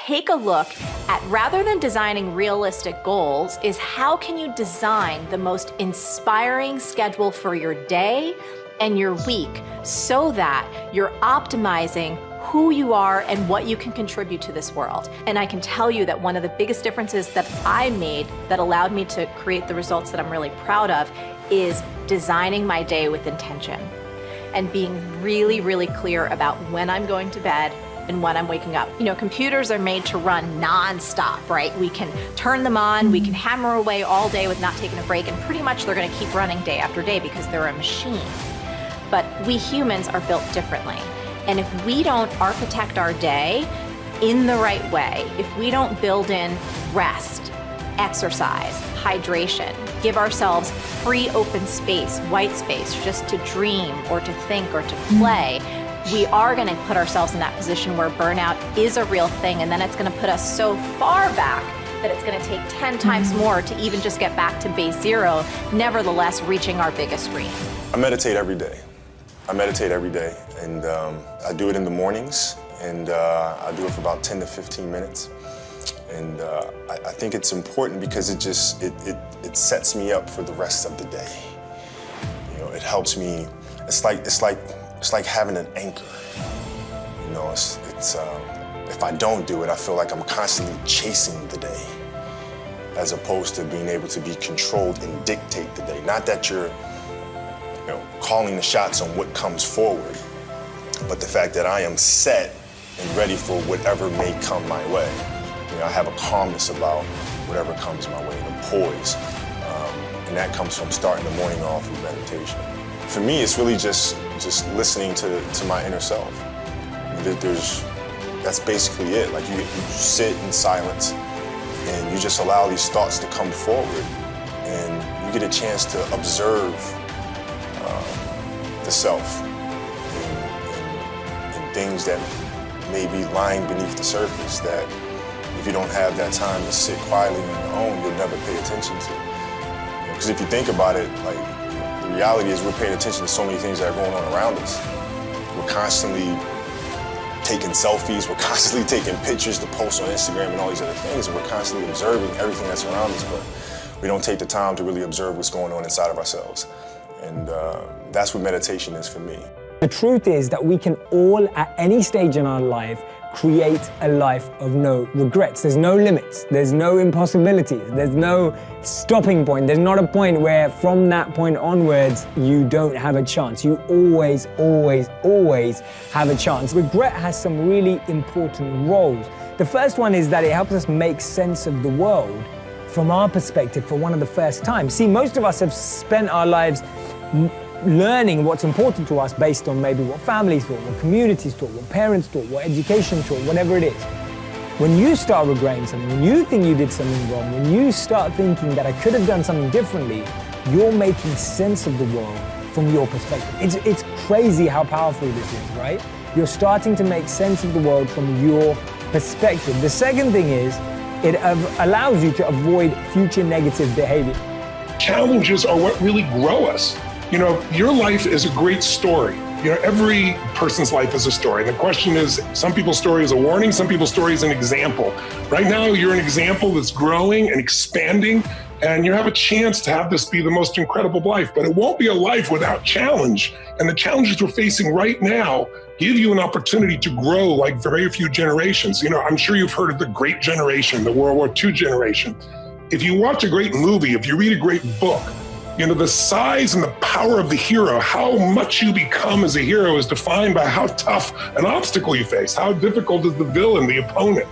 take a look at, rather than designing realistic goals, is how can you design the most inspiring schedule for your day and your week so that you're optimizing who you are and what you can contribute to this world. And I can tell you that one of the biggest differences that I made that allowed me to create the results that I'm really proud of is designing my day with intention and being really, really clear about when I'm going to bed and when I'm waking up. You know, computers are made to run non-stop, right? We can turn them on, we can hammer away all day with not taking a break, and pretty much they're gonna keep running day after day because they're a machine. But we humans are built differently. And if we don't architect our day in the right way, if we don't build in rest, exercise, hydration, give ourselves free open space, white space, just to dream or to think or to play, we are gonna put ourselves in that position where burnout is a real thing, and then it's gonna put us so far back that it's gonna take 10 times more to even just get back to base zero, nevertheless reaching our biggest dream. I meditate every day. And I do it in the mornings, and I do it for about 10 to 15 minutes. And I think it's important because it sets me up for the rest of the day. You know, it helps me. It's like having an anchor. You know, if I don't do it, I feel like I'm constantly chasing the day, as opposed to being able to be controlled and dictate the day. Not that you're, you know, calling the shots on what comes forward, but the fact that I am set and ready for whatever may come my way. You know, I have a calmness about whatever comes my way, and a poise, and that comes from starting the morning off with meditation. For me, it's really just listening to my inner self. That's basically it. Like you sit in silence, and you just allow these thoughts to come forward, and you get a chance to observe the self and things that may be lying beneath the surface that if you don't have that time to sit quietly on your own, you'll never pay attention to. Because if you think about it, like, the reality is we're paying attention to so many things that are going on around us. We're constantly taking selfies, we're constantly taking pictures to post on Instagram and all these other things, and we're constantly observing everything that's around us, but we don't take the time to really observe what's going on inside of ourselves. And that's what meditation is for me. The truth is that we can all, at any stage in our life, create a life of no regrets. There's no limits, there's no impossibilities, there's no stopping point. There's not a point where from that point onwards, you don't have a chance. You always, always, always have a chance. Regret has some really important roles. The first one is that it helps us make sense of the world from our perspective for one of the first time. See, most of us have spent our lives learning what's important to us based on maybe what families taught, what communities taught, what parents taught, what education taught, whatever it is. When you start regretting something, when you think you did something wrong, when you start thinking that I could have done something differently, you're making sense of the world from your perspective. It's crazy how powerful this is, right? You're starting to make sense of the world from your perspective. The second thing is, it allows you to avoid future negative behavior. Challenges are what really grow us. You know, your life is a great story. You know, every person's life is a story. And the question is, some people's story is a warning, some people's story is an example. Right now, you're an example that's growing and expanding, and you have a chance to have this be the most incredible life. But it won't be a life without challenge. And the challenges we're facing right now give you an opportunity to grow like very few generations. You know, I'm sure you've heard of the Great Generation, the World War II generation. If you watch a great movie, if you read a great book, you know, the size and the power of the hero, how much you become as a hero is defined by how tough an obstacle you face, how difficult is the villain, the opponent.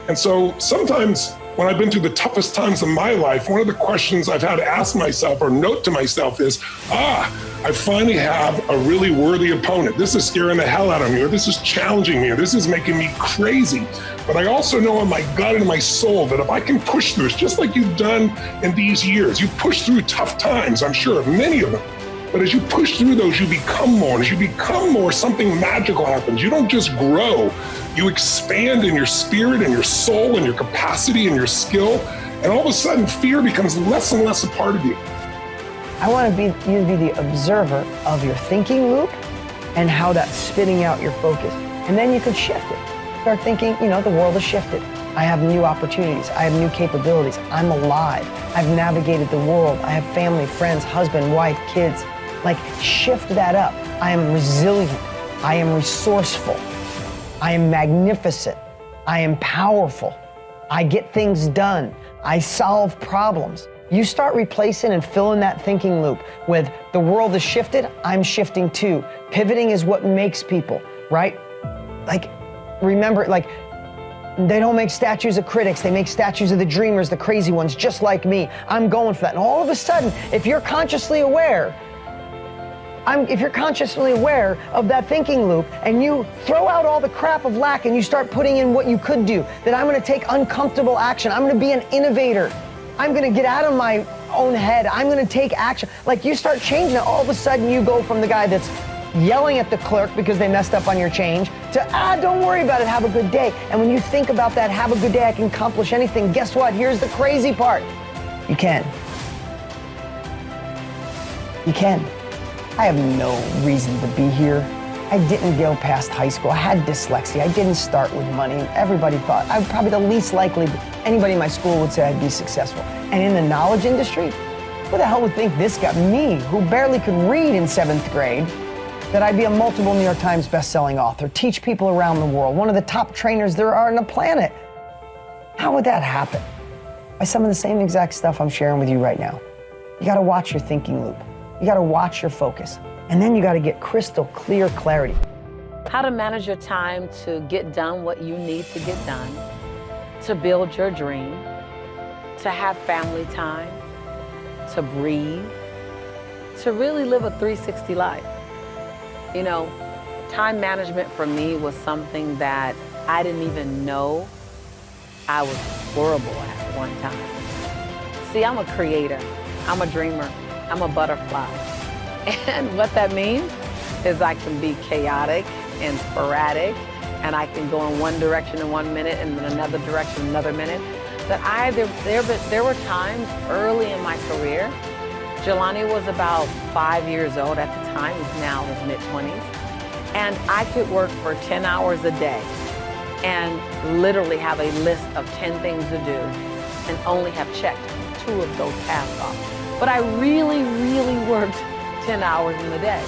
And so sometimes when I've been through the toughest times of my life, one of the questions I've had to ask myself or note to myself is, I finally have a really worthy opponent. This is scaring the hell out of me, or this is challenging me, or this is making me crazy. But I also know in my gut and in my soul that if I can push through, it's just like you've done in these years. You push through tough times, I'm sure, many of them. But as you push through those, you become more. And as you become more, something magical happens. You don't just grow, you expand in your spirit and your soul and your capacity and your skill. And all of a sudden, fear becomes less and less a part of you. I want you to be the observer of your thinking loop and how that's spitting out your focus. And then you can shift it. start thinking, the world has shifted. I have new opportunities. I have new capabilities. I'm alive. I've navigated the world. I have family, friends, husband, wife, kids. Like, shift that up. I am resilient. I am resourceful. I am magnificent. I am powerful. I get things done. I solve problems. You start replacing and filling that thinking loop with the world has shifted, I'm shifting too. Pivoting is what makes people, right? Like, remember, like, they don't make statues of critics, they make statues of the dreamers, the crazy ones, just like me. I'm going for that. And all of a sudden, if you're consciously aware of that thinking loop and you throw out all the crap of lack and you start putting in what you could do, then I'm gonna take uncomfortable action. I'm gonna be an innovator. I'm gonna get out of my own head. I'm gonna take action. Like, you start changing it, all of a sudden you go from the guy that's yelling at the clerk because they messed up on your change to, don't worry about it, have a good day. And when you think about that, have a good day, I can accomplish anything, guess what? Here's the crazy part. You can. You can. I have no reason to be here. I didn't go past high school. I had dyslexia. I didn't start with money. Everybody thought I'm probably the least likely anybody in my school would say I'd be successful. And in the knowledge industry, who the hell would think this guy, me, who barely could read in 7th grade, that I'd be a multiple New York Times best-selling author, teach people around the world, one of the top trainers there are on the planet. How would that happen? By some of the same exact stuff I'm sharing with you right now. You gotta watch your thinking loop. You gotta watch your focus. And then you gotta get crystal clear clarity. How to manage your time to get done what you need to get done, to build your dream, to have family time, to breathe, to really live a 360 life. Time management for me was something that I didn't even know I was horrible at one time. See, I'm a creator, I'm a dreamer, I'm a butterfly. And what that means is I can be chaotic and sporadic, and I can go in one direction in 1 minute and then another direction another minute. But there were times early in my career, Jelani was about 5 years old at the time, he's now in his mid-20s, and I could work for 10 hours a day and literally have a list of 10 things to do and only have checked 2 of those tasks off. But I really, really worked 10 hours in the day.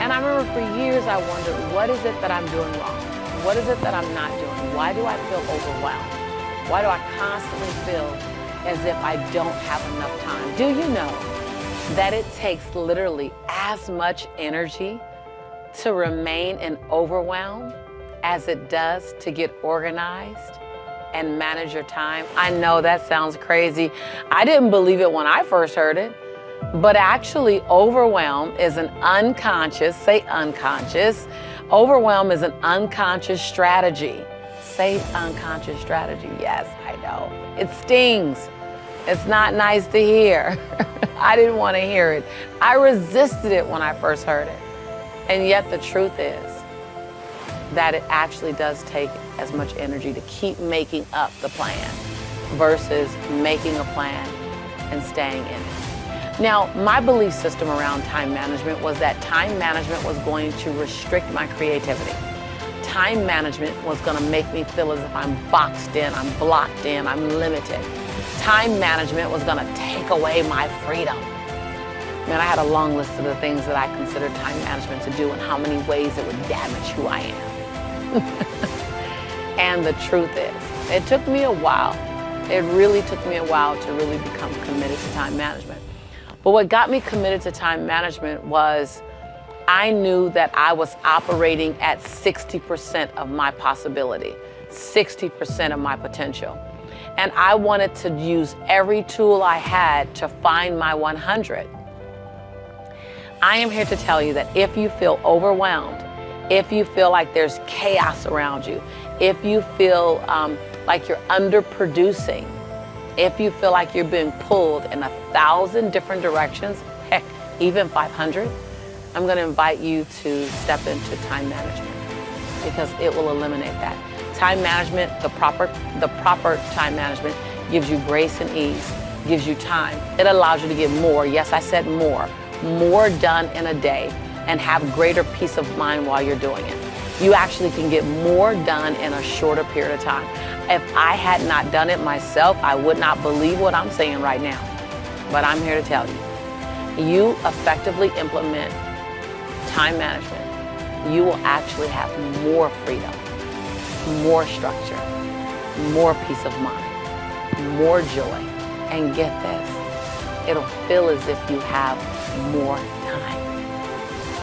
And I remember for years I wondered, what is it that I'm doing wrong? What is it that I'm not doing? Why do I feel overwhelmed? Why do I constantly feel as if I don't have enough time? Do you know that it takes literally as much energy to remain in overwhelm as it does to get organized and manage your time? I know that sounds crazy. I didn't believe it when I first heard it, but actually overwhelm is an unconscious, say unconscious, overwhelm is an unconscious strategy. Say unconscious strategy, yes, I know. It stings. It's not nice to hear. I didn't want to hear it. I resisted it when I first heard it. And yet the truth is that it actually does take as much energy to keep making up the plan versus making a plan and staying in it. Now, my belief system around time management was that time management was going to restrict my creativity. Time management was going to make me feel as if I'm boxed in, I'm blocked in, I'm limited. Time management was going to take away my freedom. Man, I had a long list of the things that I considered time management to do and how many ways it would damage who I am. And the truth is, it took me a while. It really took me a while to really become committed to time management. But what got me committed to time management was I knew that I was operating at 60% of my possibility, 60% of my potential. And I wanted to use every tool I had to find my 100. I am here to tell you that if you feel overwhelmed, if you feel like there's chaos around you, if you feel like you're underproducing, if you feel like you're being pulled in 1,000 different directions, heck, even 500, I'm going to invite you to step into time management because it will eliminate that. Time management, the proper time management gives you grace and ease, gives you time. It allows you to get more, yes, I said more done in a day and have greater peace of mind while you're doing it. You actually can get more done in a shorter period of time. If I had not done it myself, I would not believe what I'm saying right now. But I'm here to tell you, you effectively implement time management, you will actually have more freedom, more structure, more peace of mind, more joy. And get this, it'll feel as if you have more